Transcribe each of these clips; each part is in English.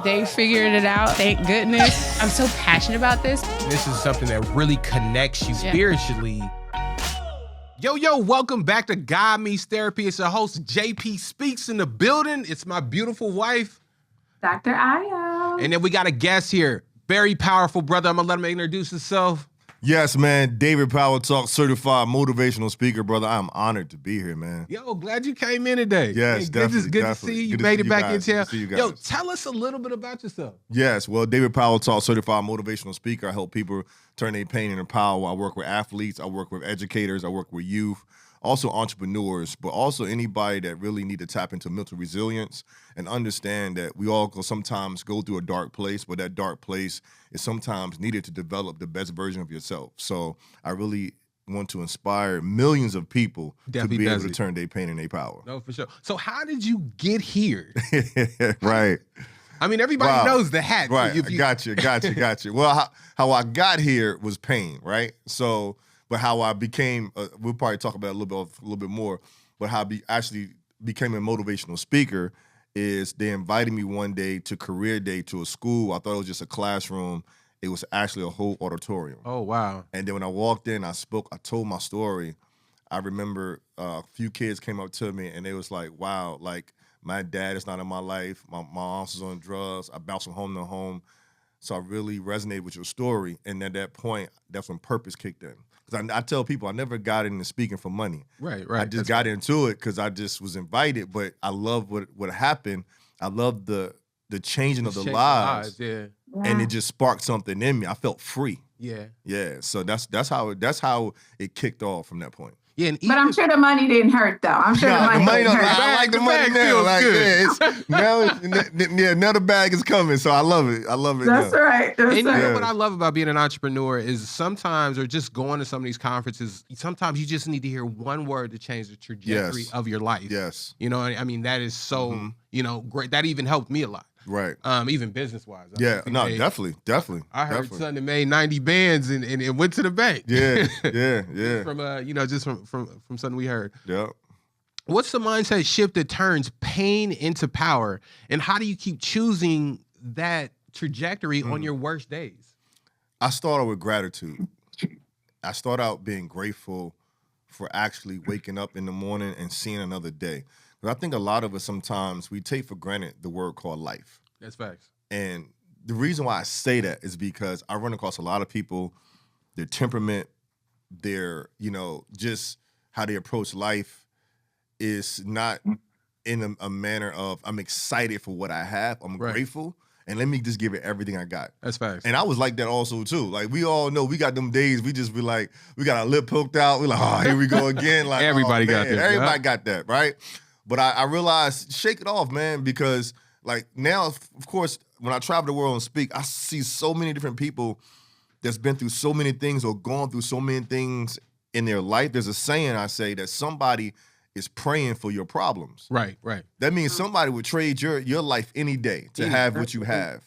They figured it out. Thank goodness. I'm so passionate about this. This is something that really connects you spiritually. Yo, welcome back to God Meets Therapy. It's your host, JP Speaks in the building. It's my beautiful wife, Dr. Io. And then we got a guest here, very powerful brother. I'm going to let him introduce himself. Yes, man. David Powertalk, certified motivational speaker, brother. I'm honored to be here, man. Yo, glad you came in today. Yes, hey, definitely. Good to see you. You made it back in town. Yo, tell us a little bit about yourself. Yes, well, David Powertalk, certified motivational speaker. I help people turn their pain into power. I work with athletes. I work with educators. I work with youth. Also entrepreneurs, but also anybody that really need to tap into mental resilience and understand that we all sometimes go through a dark place, but that dark place is sometimes needed to develop the best version of yourself. So I really want to inspire millions of people to be able to turn their pain into their power. No, for sure. So how did you get here? Right. I mean, everybody knows the hat. Right, So got you. Well, how I got here was pain, right? So, but how I became, we'll probably talk about it a little bit more, but how I actually became a motivational speaker is they invited me one day to career day to a school. I thought it was just a classroom. It was actually a whole auditorium. Oh, wow. And then when I walked in, I told my story. I remember a few kids came up to me and they was like, wow, like my dad is not in my life. My mom's is on drugs. I bounced from home to home. So I really resonated with your story. And at that point, that's when purpose kicked in. Because I tell people I never got into speaking for money. Right. I just got into it because I just was invited. But I love what happened. I love the changing of the lives. Yeah. And it just sparked something in me. I felt free. Yeah. So that's how it kicked off from that point. Yeah, But I'm sure the money didn't hurt, though. I'm sure the money didn't hurt. I like the money now. Like, now the bag is coming, so I love it. That's right. And you know what I love about being an entrepreneur is sometimes, or just going to some of these conferences, sometimes you just need to hear one word to change the trajectory of your life. Yes. You know, I mean, that is so, great. That even helped me a lot. Right. Even business-wise. Definitely. I heard son that made 90 bands and went to the bank. Yeah. From something we heard. Yeah. What's the mindset shift that turns pain into power? And how do you keep choosing that trajectory on your worst days? I started with gratitude. I start out being grateful for actually waking up in the morning and seeing another day. But I think a lot of us sometimes, we take for granted the word called life. That's facts. And the reason why I say that is because I run across a lot of people, their temperament, their, just how they approach life is not in a manner of, I'm excited for what I have, I'm grateful, and let me just give it everything I got. That's facts. And I was like that also too. Like we all know we got them days we just be like, we got our lip poked out, we're like, oh, here we go again. Like everybody got that. Everybody got that, right? But I realized, shake it off, man, because like now, of course, when I travel the world and speak, I see so many different people that's been through so many things or gone through so many things in their life. There's a saying I say that somebody is praying for your problems. Right. That means somebody would trade your life any day to have what you have.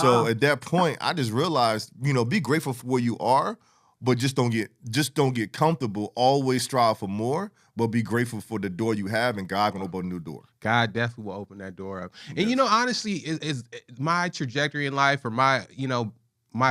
So at that point, I just realized, be grateful for where you are, but just don't get comfortable. Always strive for more, but be grateful for the door you have, and God gonna open a new door. God definitely will open that door up. And honestly, is my trajectory in life, or my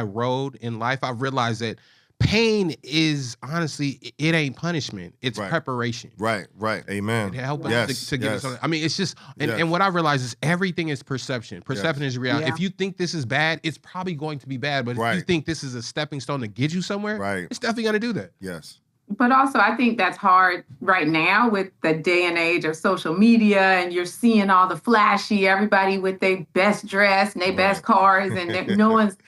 road in life, I've realized that pain is honestly, it ain't punishment. It's preparation. Right. Amen. It helps us to get us on. I mean, it's just, and what I realize is everything is perception. Perception is reality. If you think this is bad, it's probably going to be bad. But if you think this is a stepping stone to get you somewhere, it's definitely going to do that. Yes. But also, I think that's hard right now with the day and age of social media, and you're seeing all the flashy, everybody with their best dress and their best cars, and no one's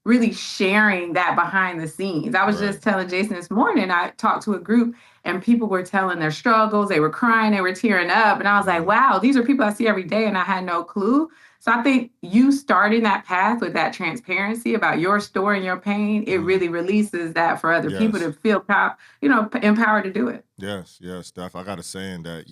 really sharing that behind the scenes. I was just telling Jason this morning, I talked to a group and people were telling their struggles. They were crying, they were tearing up. And I was like, wow, these are people I see every day and I had no clue. So I think you starting that path with that transparency about your story and your pain, it really releases that for other people to feel empowered to do it. Yes, Steph. I got a saying that,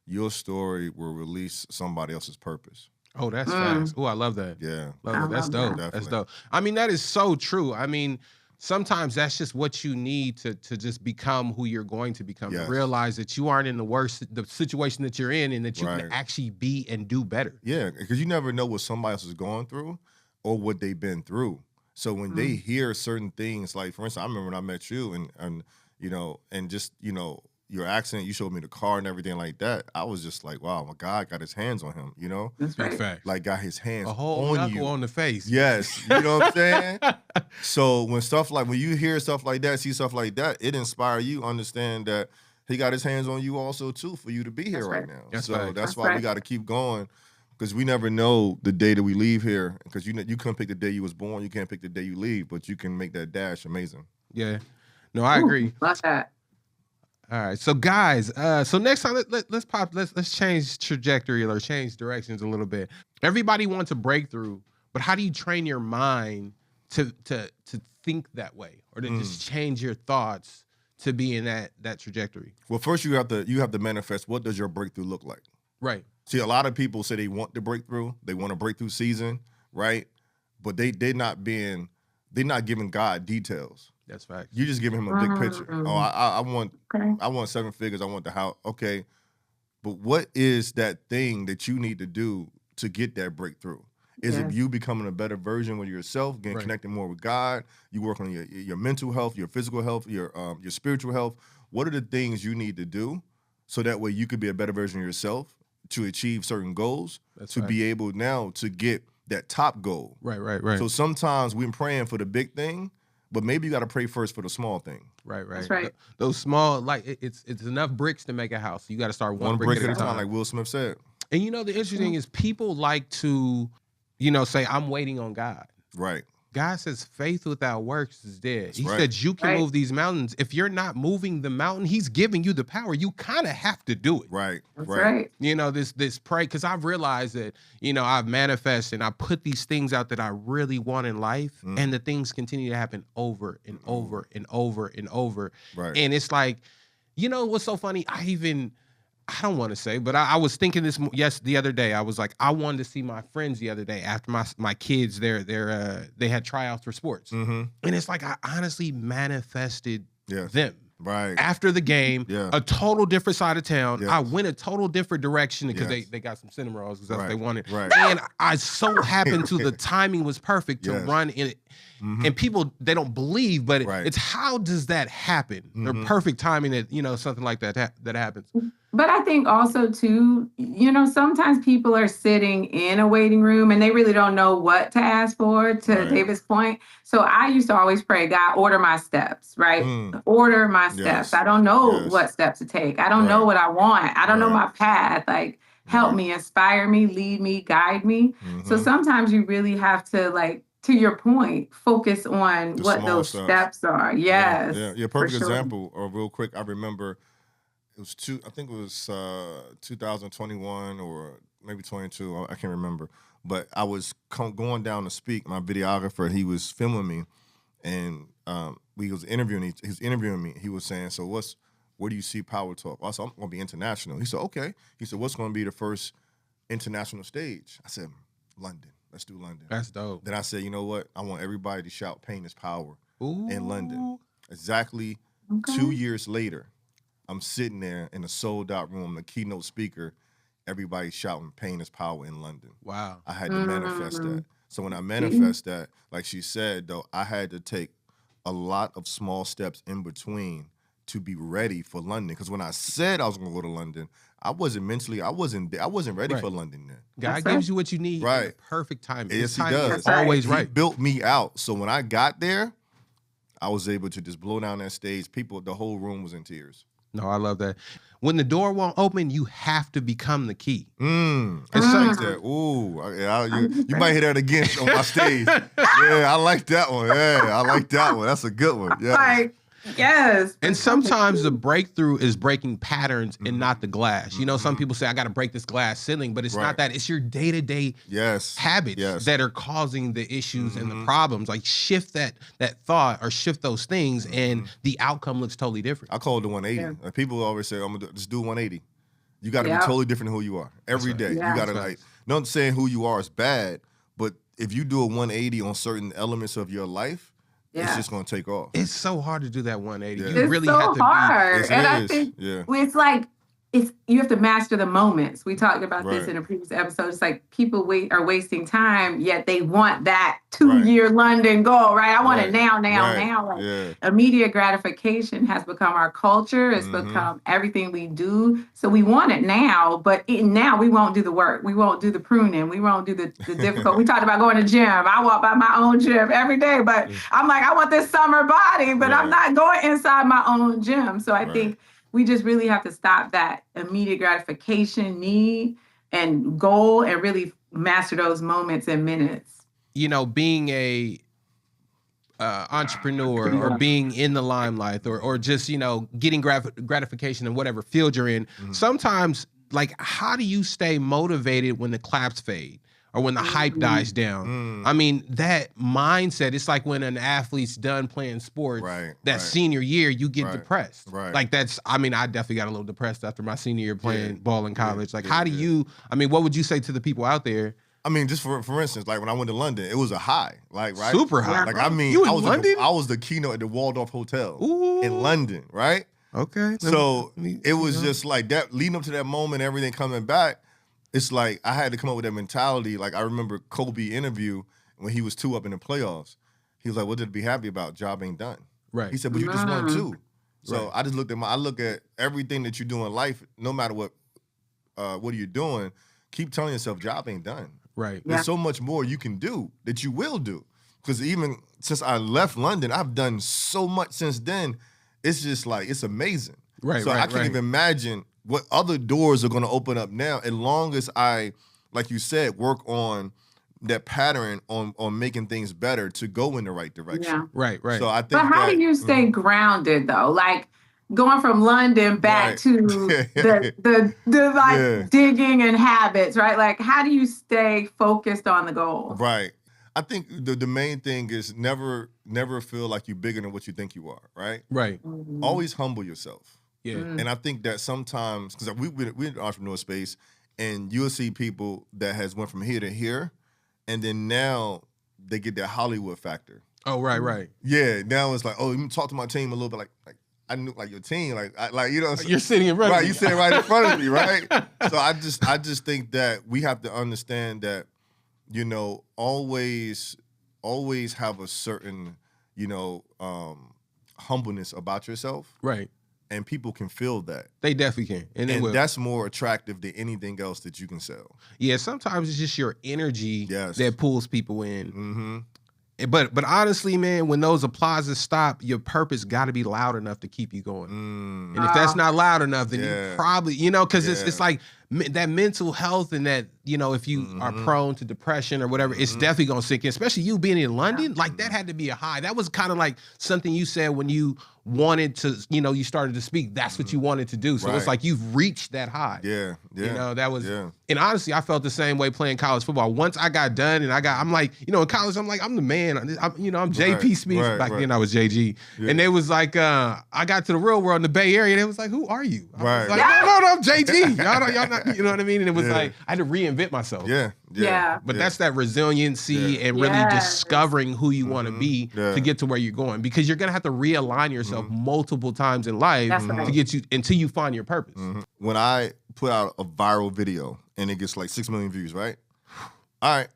your story will release somebody else's purpose. Oh, that's fast. Oh, I love that. Yeah. Love that. That's dope. Definitely. That's dope. I mean, that is so true. I mean, sometimes that's just what you need to just become who you're going to become. Yes. To realize that you aren't in the situation that you're in, and that you can actually be and do better. Yeah, because you never know what somebody else is going through or what they've been through. So when they hear certain things, like for instance, I remember when I met you and you know, and just, you know, your accident, you showed me the car and everything like that. I was just like, wow, my God got his hands on him, you know? That's Big right. fact. Like got his hands A whole on knuckle you. on the face. Yes, you know what I'm saying? So when you hear stuff like that, see stuff like that, it inspires you, understand that he got his hands on you also too for you to be here right now. That's so right. that's why we got to keep going, because we never know the day that we leave here, because you couldn't pick the day you was born, you can't pick the day you leave, but you can make that dash amazing. Yeah. No, I agree. Love that. All right, so guys, so next time let's change trajectory or change directions a little bit. Everybody wants a breakthrough, but how do you train your mind to think that way, or to just change your thoughts to be in that trajectory? Well, first you have to manifest. What does your breakthrough look like? Right. See, a lot of people say they want the breakthrough, they want a breakthrough season, right? But they're not giving God details. That's facts. You just giving him a big picture. Oh, I want 7 figures. I want the house. Okay, but what is that thing that you need to do to get that breakthrough? Is it you becoming a better version of yourself, getting connected more with God? You work on your mental health, your physical health, your spiritual health. What are the things you need to do so that way you could be a better version of yourself to achieve certain goals? Be able now to get that top goal. Right. So sometimes we're praying for the big thing, but maybe you got to pray first for the small thing. Right. That's right. Those small, like it's enough bricks to make a house. You got to start one brick at a time, like Will Smith said. And you know, the interesting thing is people like to, you know, say, I'm waiting on God. Right. God says faith without works is dead. He right. said you can move these mountains. If you're not moving the mountain, he's giving you the power. You kind of have to do it. Right. That's right. You know, this pray, because I've realized that, you know, I've manifested and I put these things out that I really want in life, and the things continue to happen over and over and over and over. Right. And it's like, you know what's so funny? I don't want to say, but I was thinking this the other day. I was like, I wanted to see my friends the other day after my kids they had tryouts for sports. And it's like I honestly manifested them. Right. After the game, a total different side of town. Yes. I went a total different direction because they got some cinnamon rolls because that's what they wanted. Right. And I so happened to the timing was perfect to run in it. And people, they don't believe, but it's how does that happen? The perfect timing that, you know, something like that happens. But I think also too, you know, sometimes people are sitting in a waiting room and they really don't know what to ask for, to David's point. So I used to always pray, God, order my steps, right? Order my steps. I don't know what steps to take. I don't know what I want. I don't know my path. Like, help me, inspire me, lead me, guide me. So sometimes you really have to, like, to your point, focus on what those steps are. Yes. Yeah. Perfect example, or real quick, I remember it was 2021 or maybe 22. I can't remember. But I was going down to speak. My videographer, he was filming me, and he was interviewing me. He was saying, so where do you see Powertalk? I said, I'm going to be international. He said, okay. He said, what's going to be the first international stage? I said, London. Let's do London. That's dope. Then I said, you know what? I want everybody to shout pain is power in London. Exactly 2 years later, I'm sitting there in a sold-out room, the keynote speaker, everybody shouting pain is power in London. Wow. I had to manifest that. So when I manifest that, like she said, though, I had to take a lot of small steps in between to be ready for London. Because when I said I was going to go to London, I wasn't ready for London then. God gives you what you need. Right. Perfect timing. Yes, he does. Always He built me out. So when I got there, I was able to just blow down that stage. The whole room was in tears. No, I love that. When the door won't open, you have to become the key. It's like that. Ooh, you might hear that again on my stage. Yeah, I like that one. Yeah, I like that one. That's a good one. Yeah. Like, yes. And sometimes the breakthrough is breaking patterns and not the glass. You know, some people say, I got to break this glass ceiling, but it's not that. It's your day-to-day habits that are causing the issues and the problems. Like, shift that thought or shift those things, and the outcome looks totally different. I call it the 180. Like, people always say, I'm going to just do 180. You got to be totally different than who you are every day. You got to, not saying who you are is bad, but if you do a 180 on certain elements of your life, it's just going to take off. It's so hard to do that 180. Yeah. You It's really so have to hard. be. And I think it's like, you have to master the moments. We talked about this in a previous episode. It's like people are wasting time, yet they want that 2-year London goal, right? I want it now. Like, immediate gratification has become our culture. It's become everything we do. So we want it now, but now we won't do the work. We won't do the pruning. We won't do the difficult. We talked about going to gym. I walk by my own gym every day, but I'm like, I want this summer body, but I'm not going inside my own gym. So I think we just really have to stop that immediate gratification need and goal and really master those moments and minutes. You know, being a entrepreneur or being in the limelight or just, you know, getting gratification in whatever field you're in, sometimes, like, how do you stay motivated when the claps fade? Or when the hype dies down. I mean, that mindset, it's like when an athlete's done playing sports, senior year, you get depressed. Like I definitely got a little depressed after my senior year playing ball in college. Like, how do you, what would you say to the people out there? I mean, just for instance, like when I went to London, it was a high, Super high. Like, I mean, you in London? I was the keynote at the Waldorf Hotel in London, right? Okay. So it was just like that, leading up to that moment, everything coming back. It's like I had to come up with that mentality. Like I remember Kobe interview when he was 2 up in the playoffs. He was like, "What did be happy about? Job ain't done." Right. He said, "But you just won 2." So I just I look at everything that you do in life, no matter what are you doing, keep telling yourself, job ain't done. Right. There's so much more you can do that you will do. Because even since I left London, I've done so much since then. It's just like, it's amazing. Right. So I can't even imagine what other doors are going to open up now, as long as I, like you said, work on that pattern on making things better to go in the right direction. Yeah. Right. So I think. But how do you stay grounded though? Like going from London back to the digging and habits, right? Like how do you stay focused on the goal? Right. I think the main thing is never feel like you're bigger than what you think you are. Right. Right. Always humble yourself. Yeah. And I think that sometimes, because we're in the entrepreneur space, and you'll see people that has went from here to here, and then now they get that Hollywood factor. Oh, right. Yeah, now it's like, oh, let me talk to my team a little bit, like I knew like your team, like you know, you're sitting in front of me. Right, you sitting right in front of me, right? So I just think that we have to understand that, you know, always have a certain, you know, humbleness about yourself. Right. And people can feel that. They definitely can. And that's more attractive than anything else that you can sell. Yeah, sometimes it's just your energy that pulls people in. Mm-hmm. But honestly, man, when those applauses stop, your purpose got to be loud enough to keep you going. And if that's not loud enough, then you probably, you know, because it's like that mental health and that, you know, if you are prone to depression or whatever, it's definitely going to sink in, especially you being in London. Like that had to be a high. That was kind of like something you said when you wanted to, you know, you started to speak. That's what you wanted to do. So it's like you've reached that high. Yeah. You know, that was, and honestly, I felt the same way playing college football. Once I got done and I'm like, you know, in college, I'm like, I'm the man. I'm JP Smith. Back then I was JG. And they was like, I got to the real world in the Bay Area. And they was like, who are you? I was like, no, I'm JG. Y'all not, you know what I mean? And it was like, I had to reinvent myself. But that's that resiliency and really discovering who you want to be to get to where you're going, because you're going to have to realign yourself multiple times in life to get you until you find your purpose. When I put out a viral video and it gets like 6 million views, right? All right,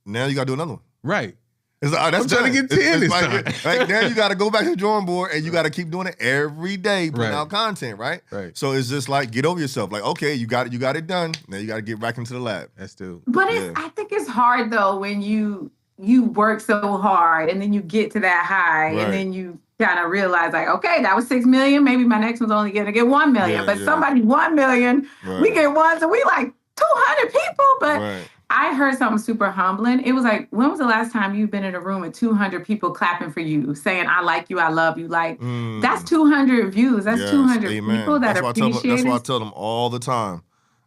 now you got to do another one. Right. It's like, that's I'm trying to get 10 this time. Like, now you got to go back to the drawing board and you got to keep doing it every day, putting out content, right? So it's just like, get over yourself. Like, okay, you got it done. Now you got to get back into the lab. That's dope. But I think it's hard though when you work so hard and then you get to that high and then you kind of realize like, okay, that was 6 million. Maybe my next one's only going to get 1 million, but somebody 1 million, we get one. So we like 200 people, but I heard something super humbling. It was like, when was the last time you've been in a room with 200 people clapping for you, saying, I like you, I love you? Like, that's 200 views. That's 200 people that appreciate it. That's why I tell them all the time.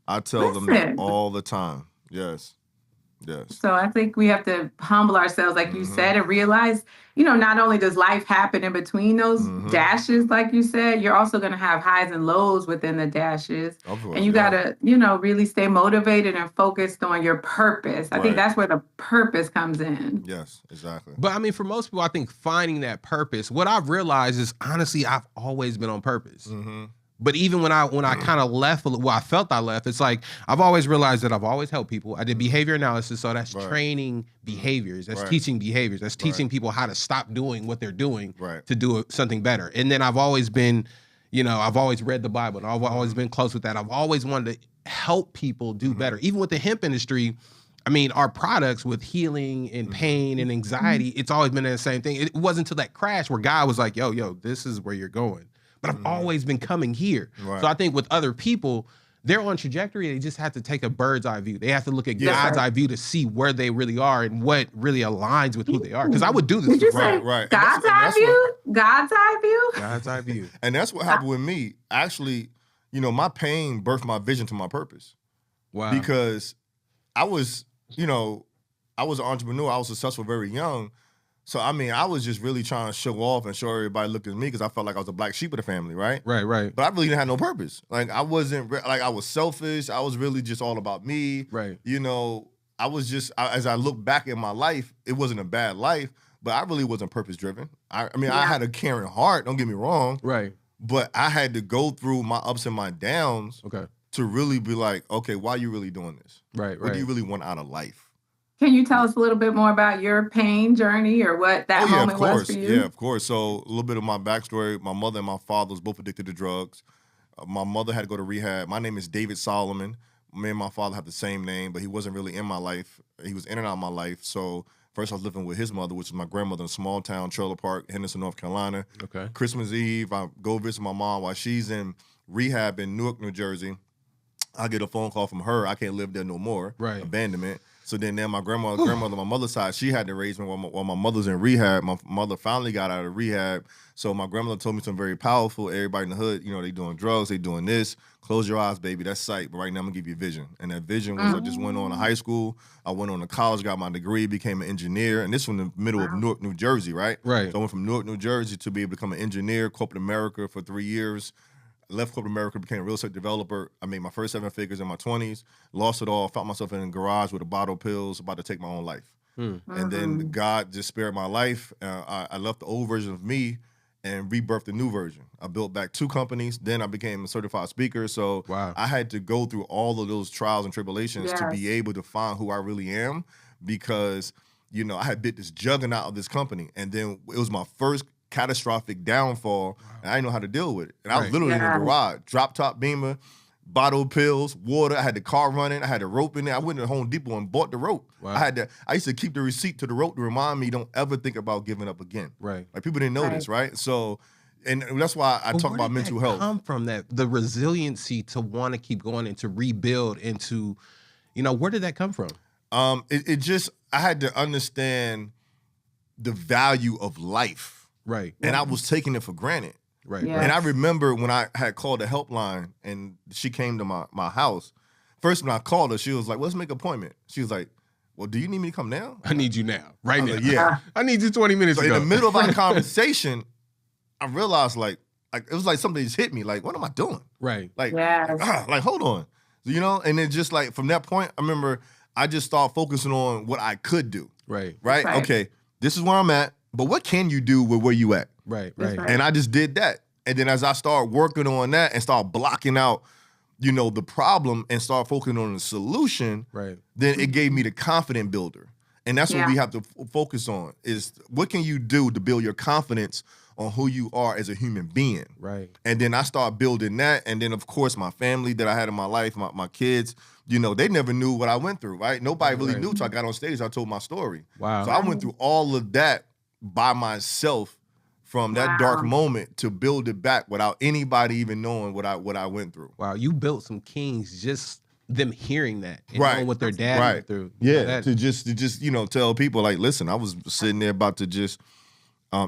I tell them that all the time. Yes. Yes. So I think we have to humble ourselves, like you said, and realize, not only does life happen in between those dashes, like you said, you're also going to have highs and lows within the dashes. Of course, And you got to, really stay motivated and focused on your purpose. I think that's where the purpose comes in. Yes, exactly. But I mean, for most people, I think finding that purpose, what I've realized is, honestly, I've always been on purpose. But even when I kind of left, I felt I left, it's like I've always realized that I've always helped people. I did behavior analysis, so that's training behaviors, that's teaching behaviors, that's teaching people how to stop doing what they're doing to do something better. And then I've always been, I've always read the Bible, and I've always been close with that. I've always wanted to help people do better. Even with the hemp industry, I mean, our products with healing and pain and anxiety, it's always been the same thing. It wasn't until that crash where God was like, yo, this is where you're going. But I've always been coming here. So I think with other people, they're on trajectory. They just have to take a bird's eye view. They have to look at God's eye view to see where they really are and what really aligns with who they are. Because I would do this. Did you say God's eye view? God's eye view? God's eye view. And that's what happened with me. Actually, my pain birthed my vision to my purpose. Wow. Because I was an entrepreneur. I was successful very young. So, I mean, I was just really trying to show off and show everybody looked at me because I felt like I was the black sheep of the family, right? Right. But I really didn't have no purpose. Like, I wasn't, I was selfish. I was really just all about me. Right. I was just, as I look back in my life, it wasn't a bad life, but I really wasn't purpose-driven. I had a caring heart, don't get me wrong. Right. But I had to go through my ups and my downs to really be like, okay, why are you really doing this? Right. What do you really want out of life? Can you tell us a little bit more about your pain journey or what that moment was for you? Yeah, of course. So a little bit of my backstory. My mother and my father was both addicted to drugs. My mother had to go to rehab. My name is David Solomon. Me and my father have the same name, but he wasn't really in my life. He was in and out of my life. So first I was living with his mother, which is my grandmother in a small town, trailer park, Henderson, North Carolina. Okay. Christmas Eve, I go visit my mom while she's in rehab in Newark, New Jersey. I get a phone call from her. I can't live there no more. Right. Abandonment. So then my grandmother on my mother's side, she had to raise me while my mother's in rehab. My mother finally got out of rehab. So my grandmother told me something very powerful. Everybody in the hood, they doing drugs, they doing this. Close your eyes, baby. That's sight. But right now I'm gonna give you a vision. And that vision was I just went on to high school. I went on to college, got my degree, became an engineer. And this was in the middle of Newark, New Jersey, right? Right. So I went from Newark, New Jersey to be able to become an engineer, corporate America for 3 years. Left corporate America, became a real estate developer. I made my first 7 figures in my 20s, lost it all, found myself in a garage with a bottle of pills, about to take my own life. And then God just spared my life. I left the old version of me and rebirthed a new version. I built back 2 companies. Then I became a certified speaker. So I had to go through all of those trials and tribulations to be able to find who I really am because, I had bit this juggernaut of this company. And then it was my first catastrophic downfall, and I didn't know how to deal with it. And I was literally in a garage, drop top Beamer, bottle of pills, water. I had the car running. I had the rope in there. I went to Home Depot and bought the rope. I used to keep the receipt to the rope to remind me, don't ever think about giving up again. Right. Like people didn't know this, right? So, and that's why I talk about mental health. Come from that, the resiliency to want to keep going and to rebuild and to, where did that come from? It just, I had to understand the value of life. Right. And I was taking it for granted. Right. Yes. And I remember when I had called the helpline and she came to my house. First, when I called her, she was like, well, let's make an appointment. She was like, well, do you need me to come now? I need you now. Right now. Like, yeah. I need you 20 minutes ago. In the middle of our conversation, I realized like it was like something just hit me. Like, what am I doing? Right. Like, like hold on. And then just like from that point, I remember I just started focusing on what I could do. Right. Okay, this is where I'm at. But what can you do with where you at? Right. And I just did that. And then as I started working on that and start blocking out, the problem and start focusing on the solution, then it gave me the confidence builder. And that's what we have to focus on is what can you do to build your confidence on who you are as a human being. Right. And then I start building that. And then, of course, my family that I had in my life, my kids, they never knew what I went through, right? Nobody really knew until I got on stage. I told my story. Wow. So I went through all of that by myself from that dark moment to build it back without anybody even knowing what I went through. Wow, you built some kings just them hearing that and knowing what their dad went through. Yeah, to just tell people like, listen, I was sitting there about to just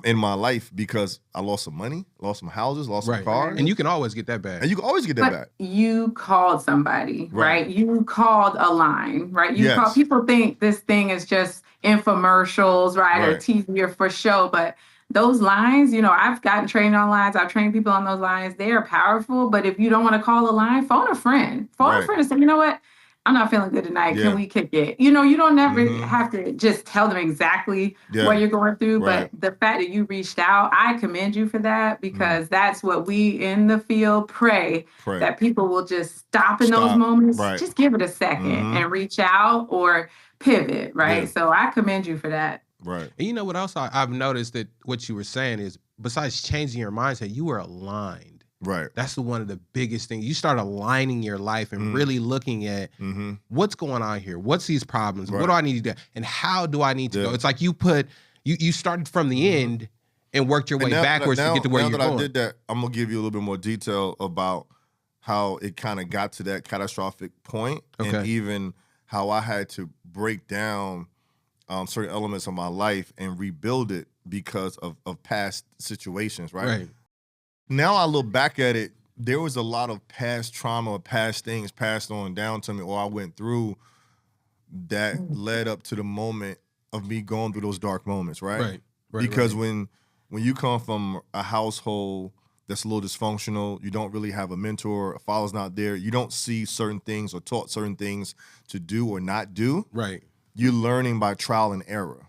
in my life because I lost some money, lost some houses, lost some cars. And you can always get that back. And you can always get that back. You called somebody, right? You called a line, right? Yes. People think this thing is just infomercials, right? Or TV or for show, but those lines, I've gotten trained on lines. I've trained people on those lines. They are powerful. But if you don't want to call a line, phone a friend. Phone a friend and say, you know what? I'm not feeling good tonight. Can we kick it? You don't never have to just tell them exactly what you're going through. But the fact that you reached out, I commend you for that, because that's what we in the field pray that people will just stop in those moments. Just give it a second and reach out or pivot, right? Yeah. So I commend you for that. Right. And you know what else I've noticed, that what you were saying is, besides changing your mindset, you were aligned. Right. That's one of the biggest things. You start aligning your life and really looking at what's going on here. What's these problems? What do I need to do? And how do I need to go? It's like you started from the end and worked your way backwards to get to where you're going. Now that I did that, I'm going to give you a little bit more detail about how it kind of got to that catastrophic point, and even how I had to break down certain elements of my life and rebuild it because of past situations, right? Now I look back at it, there was a lot of past trauma, past things passed on down to me, or I went through, that led up to the moment of me going through those dark moments, right? Because when you come from a household that's a little dysfunctional, you don't really have a mentor, a father's not there, you don't see certain things or taught certain things to do or not do. Right. You're learning by trial and error.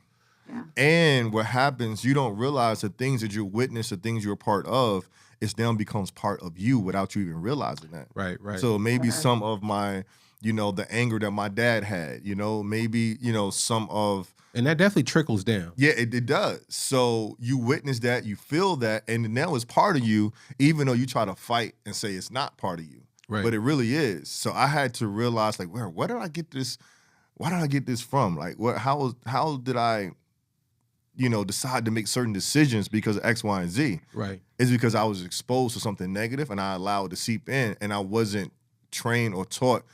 Yeah. And what happens, you don't realize the things that you witness, the things you're a part of, it now becomes part of you without you even realizing that. Right. So maybe some of my, the anger that my dad had, maybe, some of... And that definitely trickles down. Yeah, it does. So you witness that, you feel that, and now it's part of you, even though you try to fight and say it's not part of you. Right. But it really is. So I had to realize, like, where did I get this? Why did I get this from? Like, how did I... decide to make certain decisions because of X, Y, and Z. Right. It's because I was exposed to something negative and I allowed it to seep in, and I wasn't trained or taught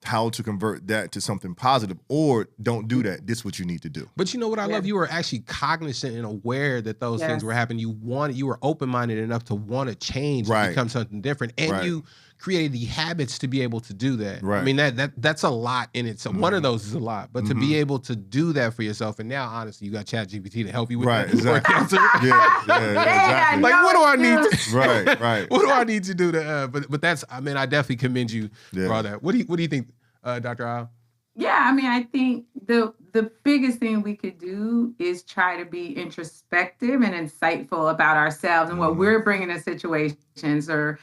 how to convert that to something positive, or don't do that. This is what you need to do. But you know what I love? You were actually cognizant and aware that those things were happening. You were open-minded enough to want to change and become something different. And you created the habits to be able to do that. Right. I mean, that's a lot in it. So one of those is a lot. But to be able to do that for yourself, and now honestly, you got ChatGPT to help you with that. Exactly. Exactly. Like, what do I need to right. What do I need to do to but that's, I mean, I definitely commend you for all that. What do you think, Dr. Al? Yeah, I mean, I think the biggest thing we could do is try to be introspective and insightful about ourselves and what we're bringing to situations, or,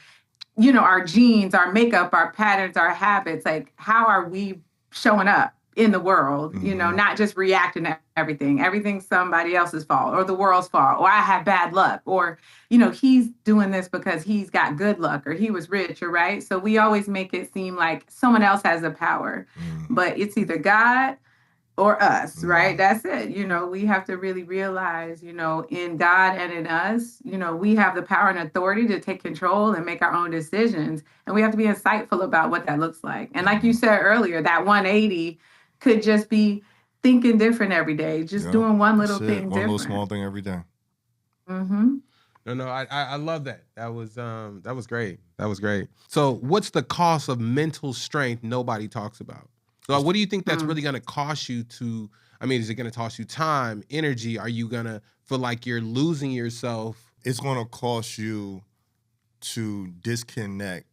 our genes, our makeup, our patterns, our habits. Like, how are we showing up in the world? Not just reacting to everything. Everything's somebody else's fault or the world's fault, or I have bad luck, or, he's doing this because he's got good luck, or he was rich, or right. So we always make it seem like someone else has the power, but it's either God or us, right? That's it. We have to really realize, in God and in us, we have the power and authority to take control and make our own decisions. And we have to be insightful about what that looks like. And like you said earlier, that 180 could just be thinking different every day, just doing one little thing different. One little small thing every day. No, I love that. That was great. That was great. So what's the cost of mental strength nobody talks about? So what do you think that's really going to cost you to, I mean, is it going to cost you time, energy? Are you going to feel like you're losing yourself? It's going to cost you to disconnect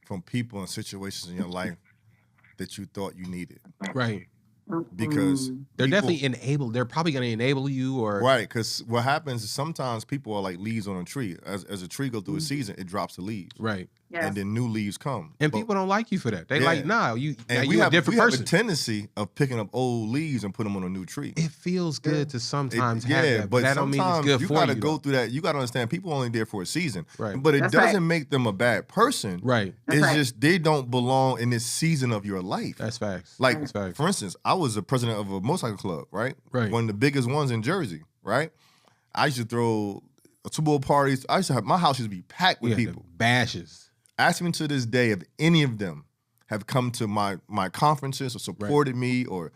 from people and situations in your life that you thought you needed. Right. Because they're definitely enabled. They're probably going to enable you, or right. Because what happens is sometimes people are like leaves on a tree. As a tree goes through a season, it drops the leaves. Right. Yes. And then new leaves come. And people don't like you for that. They like, nah, you a different person. We have a tendency of picking up old leaves and put them on a new tree. It feels good to sometimes have that, but that don't mean it's good for you. You got to go through that. You got to understand, people are only there for a season. Right. But it doesn't make them a bad person. Right. It's just they don't belong in this season of your life. That's facts. Like, that's facts. For instance, I was the president of a motorcycle club, right? Right. One of the biggest ones in Jersey, right? I used to throw Super Bowl parties. My house used to be packed with people. Bashes. Ask me to this day if any of them have come to my conferences or supported me, or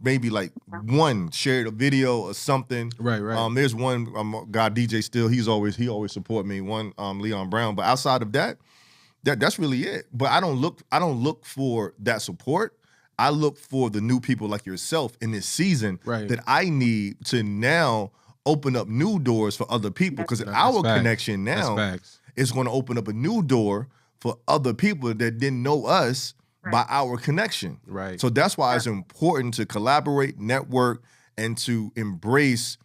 maybe like one shared a video or something. Right. There's one guy, DJ Still, he always support me. One Leon Brown. But outside of that's really it. But I don't look for that support. I look for the new people like yourself in this season that I need to now open up new doors for other people, because our connection now is going to open up a new door for other people that didn't know us by our connection. Right. So that's why it's important to collaborate, network, and to embrace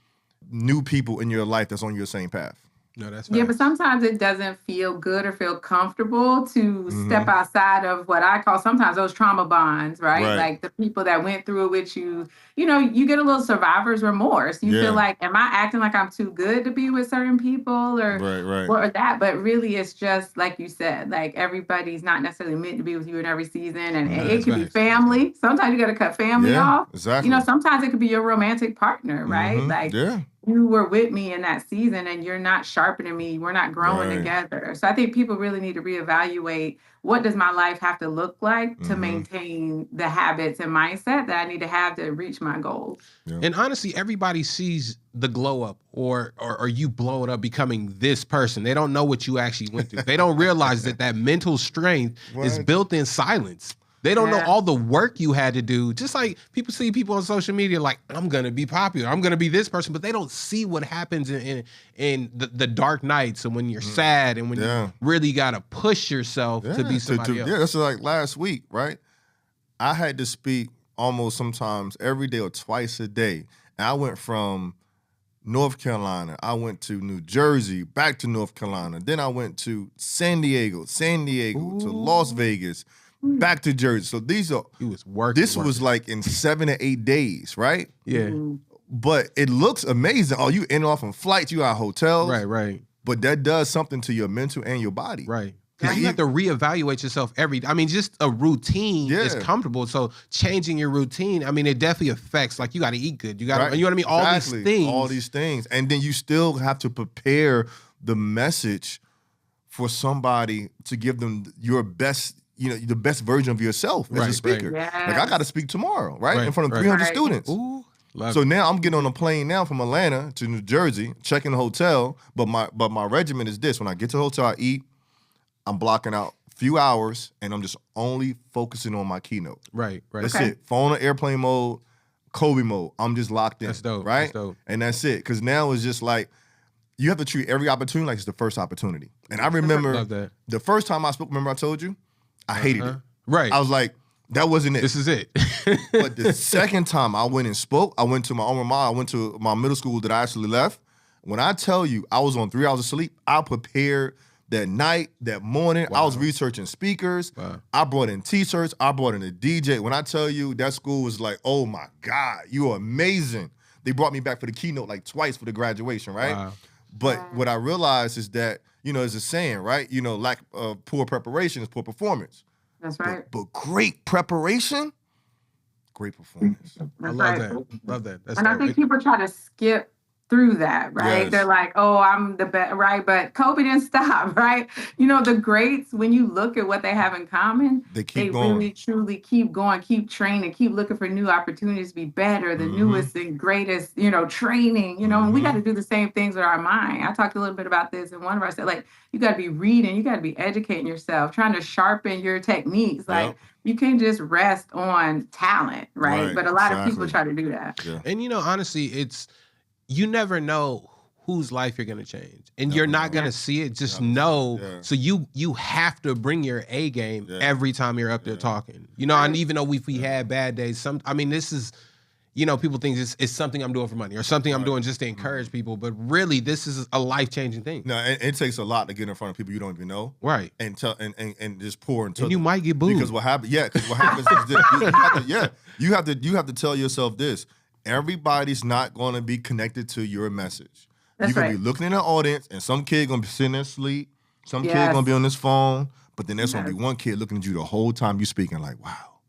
new people in your life that's on your same path. No, that's Yeah, but sometimes it doesn't feel good or feel comfortable to step outside of what I call sometimes those trauma bonds, right? Like the people that went through it with you, you get a little survivor's remorse. You feel like, am I acting like I'm too good to be with certain people or that? But really it's just like you said, like everybody's not necessarily meant to be with you in every season. And it could be family. Sometimes you got to cut family off. Exactly. Sometimes it could be your romantic partner, right? Like you were with me in that season and you're not sharpening me. We're not growing together. So I think people really need to reevaluate, what does my life have to look like to maintain the habits and mindset that I need to have to reach my goals. Yeah. And honestly, everybody sees the glow up or you blowing up, becoming this person. They don't know what you actually went through. They don't realize that mental strength is built in silence. They don't know all the work you had to do. Just like people see people on social media like, I'm going to be popular. I'm going to be this person. But they don't see what happens in the dark nights and when you're sad and when you really got to push yourself to be somebody else. Yeah, that's like last week, right? I had to speak almost sometimes every day or twice a day. And I went from North Carolina. I went to New Jersey, back to North Carolina. Then I went to San Diego to Las Vegas, back to Jersey. So these are this was like in 7 to 8 days, right? Yeah. But it looks amazing. Oh, you end off on flights, you got hotels. Right. But that does something to your mental and your body. Right. Because you have to reevaluate yourself just a routine is comfortable. So changing your routine, it definitely affects, like you got to eat good. You got to, you know what I mean? All these things. And then you still have to prepare the message for somebody to give them your best, the best version of yourself as a speaker. Like I got to speak tomorrow, right? In front of 300 students. Ooh, so now I'm getting on a plane now from Atlanta to New Jersey, checking the hotel. But my regimen is this: when I get to the hotel, I eat. I'm blocking out a few hours, and I'm just only focusing on my keynote. Right. That's it. Phone on airplane mode, Kobe mode. I'm just locked in. That's dope. Right? That's dope. And that's it. Because now it's just like, you have to treat every opportunity like it's the first opportunity. And I remember the first time I spoke, remember I told you? I hated it. Right. I was like, that wasn't it. This is it. But the second time I went and spoke, I went to my alma mater, I went to my middle school that I actually left. When I tell you I was on 3 hours of sleep, I prepared that night, that morning. I was researching speakers. I brought in t-shirts. I brought in a DJ. When I tell you, that school was like, oh my God, you are amazing. They brought me back for the keynote like twice for the graduation, right? Wow. But what I realized is that, there's a saying, right? Lack of poor preparation is poor performance. That's right. But great preparation, great performance. I love that. Love that. That's I think people try to skip through that, right? Yes. They're like, oh, I'm the best, right? But Kobe didn't stop, right? The greats, when you look at what they have in common, they going. Really, truly keep going, keep training, keep looking for new opportunities to be better, the newest and greatest, training, and we got to do the same things with our mind. I talked a little bit about this, and one of us said, like, you got to be reading, you got to be educating yourself, trying to sharpen your techniques. Like, you can't just rest on talent, right? But a lot of people try to do that. Yeah. And, honestly, you never know whose life you're going to change. And you're not going to see it. Just know. Yeah. So you have to bring your A game every time you're up there talking. And even though we had bad days, this is, people think it's something I'm doing for money or something I'm doing just to encourage people. But really, this is a life-changing thing. No, it takes a lot to get in front of people you don't even know. Right. And just pour into them. And you might get booed. Because what happens is this, you have to tell yourself this. Everybody's not going to be connected to your message. You're going to be looking in the audience, and some kid going to be sitting there asleep. Some kid going to be on his phone. But then there's going to be one kid looking at you the whole time you speaking like, wow.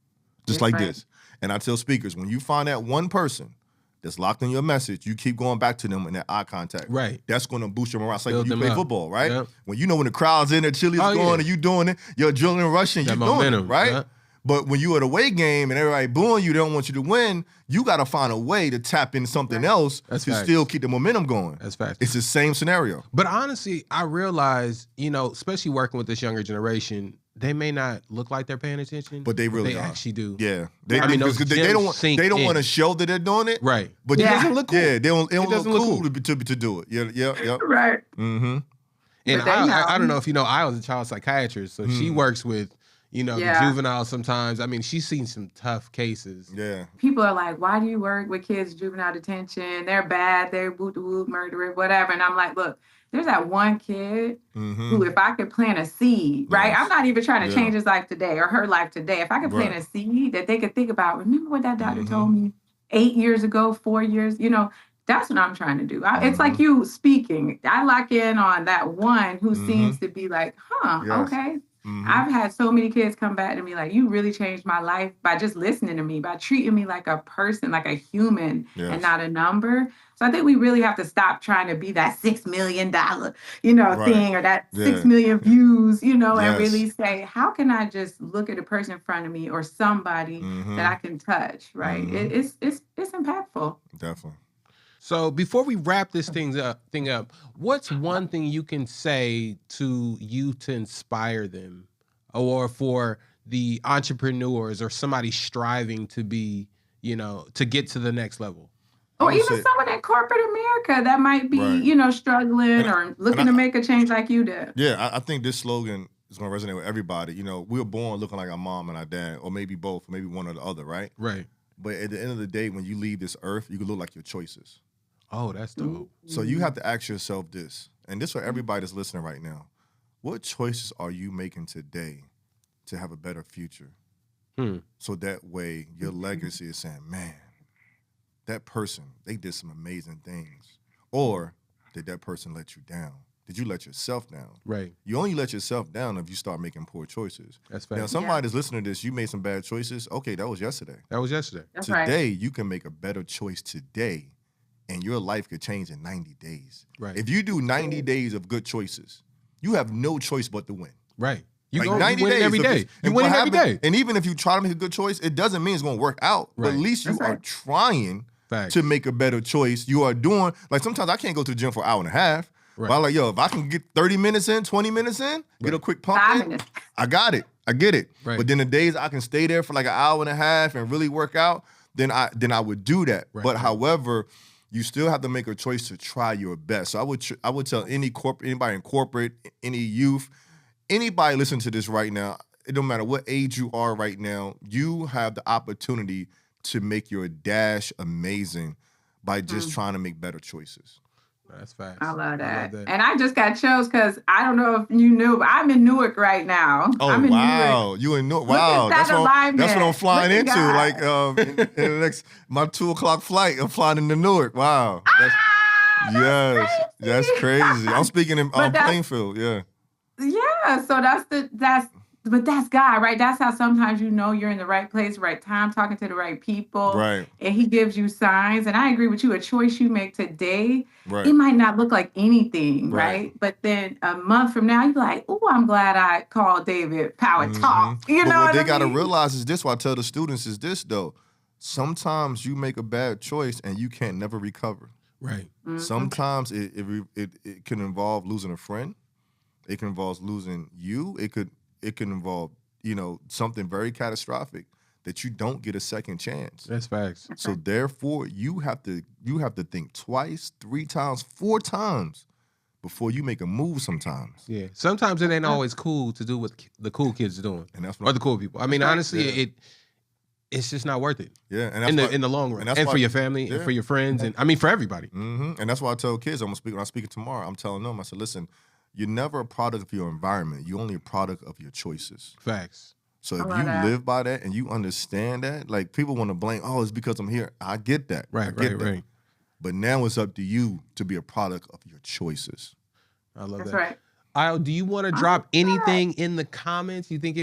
Just like this. And I tell speakers, when you find that one person that's locked in your message, you keep going back to them in that eye contact. Right. That's going to boost your morale. It's like when you play football, right? Yep. When when the crowd's in there, chili's going, and you doing it, your adrenaline rushing, you doing it, right? Yep. But when you at a away game and everybody booing you, they don't want you to win, you got to find a way to tap into something else That's to facts. still keep the momentum going. That's facts. It's the same scenario. But honestly, I realize, especially working with this younger generation, they may not look like they're paying attention, But they really they are. actually do. Yeah. I mean, those because gems sink they don't in. want to show that they're doing it. Right. But It Yeah. doesn't look cool. Yeah, they don't look doesn't look cool cool. to do it. Yeah. Right. Mm-hmm. And But they know. I don't know if you know, I was a child psychiatrist, so she works with, the Yeah. juveniles sometimes. I mean, she's seen some tough cases. Yeah. People are like, why do you work with kids, juvenile detention? They're bad. They're whoop murderers, whatever. And I'm like, look, there's that one kid Mm-hmm. who, if I could plant a seed, right? Yes. I'm not even trying to Yeah. change his life today or her life today. If I could plant Right. a seed that they could think about, remember what that doctor Mhm. told me 8 years ago, 4 years, that's what I'm trying to do. It's like Mhm. you speaking. I lock in on that one who Mhm. seems to be like, Yes. okay. Mhm. I've had so many kids come back to me like, you really changed my life by just listening to me, by treating me like a person, like a human Yes. and not a number. So I think we really have to stop trying to be that $6 million, Right. thing or that Yeah. 6 million views, and Yes. really say, how can I just look at the person in front of me or somebody Mhm. that I can touch, right? Mhm. It's impactful. Definitely. So before we wrap this thing up, what's one thing you can say to youth to inspire them, or for the entrepreneurs or somebody striving to be, to get to the next level? I Or would even say- someone in corporate America that might be, Right. struggling And I- or looking and I- to make a change like you did. Yeah, I think this slogan is going to resonate with everybody. We were born looking like our mom and our dad, or maybe both, or maybe one or the other, right? Right. But at the end of the day, when you leave this earth, you can look like your choices. Oh, that's dope. So you have to ask yourself this, and this for everybody that's listening right now. What choices are you making today to have a better future? So that way your legacy is saying, man, that person, they did some amazing things. Or did that person let you down? Did you let yourself down? Right. You only let yourself down if you start making poor choices. That's Now, fact. somebody that's listening to this, you made some bad choices. Okay, that was yesterday. That was yesterday. That's right. Today, you can make a better choice today, and your life could change in 90 days. Right. If you do 90 days of good choices, you have no choice but to win. Right. You Like go 90 win days every of day. this. You And win what every happened- day. And even if you try to make a good choice, it doesn't mean it's going to work out. But Right. at least you That's are right. trying Facts. to make a better choice. You are doing, like sometimes I can't go to the gym for an hour and a half. Right. But I'm like, yo, if I can get 30 minutes in, 20 minutes in, get a quick pump 5 in, minutes. I got it. I get it. Right. But then the days I can stay there for like an hour and a half and really work out, then I would do that. Right, But right. however, you still have to make a choice to try your best. So I would tell anybody in corporate, any youth, anybody listening to this right now, it don't matter what age you are right now, you have the opportunity to make your dash amazing by just trying to make better choices. That's facts. I love that. that. And I just got chills because I don't know if you knew, but I'm in Newark right now. Oh, I'm in wow. You in Newark. Wow. that That's what I'm alignment. flying Look into. at Like in the next, my 2:00 flight, I'm flying into Newark. Wow. Yes. That's crazy. I'm speaking in But that's- Plainfield. Yeah. Yeah, so but that's God, right? That's how sometimes you're in the right place, right time, talking to the right people. Right. And he gives you signs. And I agree with you. A choice you make today, Right. it might not look like anything, Right. right? But then a month from now, you're like, oh, I'm glad I called David Powertalk. You But know what they I got to mean? realize is this, what I tell the students is this, though. Sometimes you make a bad choice and you can't never recover. Right. Sometimes it can involve losing a friend. It can involve losing you. It can involve, something very catastrophic that you don't get a second chance. That's facts. So therefore, you have to think twice, 3 times, 4 times before you make a move sometimes. Yeah. Sometimes it ain't always cool to do what the cool kids are doing. And that's Or the cool people. I mean, honestly, Yeah. it's just not worth it yeah, and that's in the long run. and that's And why- for your family, yeah. and for your friends, and I mean for everybody. And that's why I tell kids, when I'm speaking tomorrow, I'm telling them, I said, listen, you're never a product of your environment. You're only a product of your choices. Facts. So if love you that. live by that and you understand that, like people want to blame, oh, it's because I'm here. I get that. I Right, get right, that. right. But now it's up to you to be a product of your choices. I love That's that. right. Io, do you want to drop anything in the comments? You think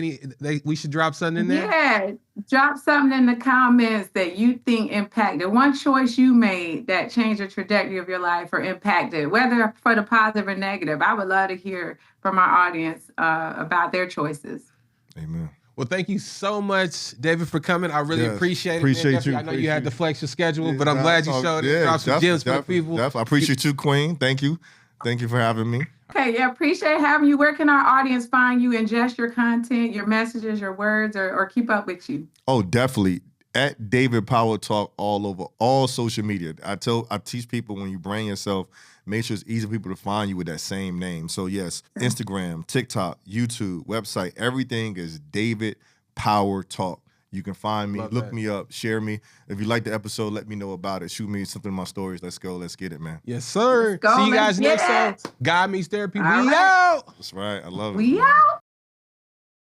we should drop something in there? Yeah, drop something in the comments that you think impacted. One choice you made that changed the trajectory of your life or impacted, whether for the positive or negative. I would love to hear from our audience about their choices. Amen. Well, thank you so much, David, for coming. I really Yes, appreciate it. appreciate Definitely, you, I know you had to appreciate flex your schedule, but I'm Nah, glad you it's all- showed yeah, it. Drop some gems for the people. I appreciate you, Queen. Thank you. Thank you for having me. Okay, yeah, appreciate having you. Where can our audience find you, ingest your content, your messages, your words, or keep up with you? Oh, definitely. At David Powertalk all over all social media. I teach people when you brand yourself, make sure it's easy for people to find you with that same name. So yes, Instagram, TikTok, YouTube, website, everything is David Powertalk. You can find me, look me up, share me. If you like the episode, let me know about it. Shoot me something in my stories. Let's go. Let's get it, man. Yes, sir. Let's go. See you Let's guys next get time. it. God Meets Therapy. All We right. out. That's right. I love it. We man. out.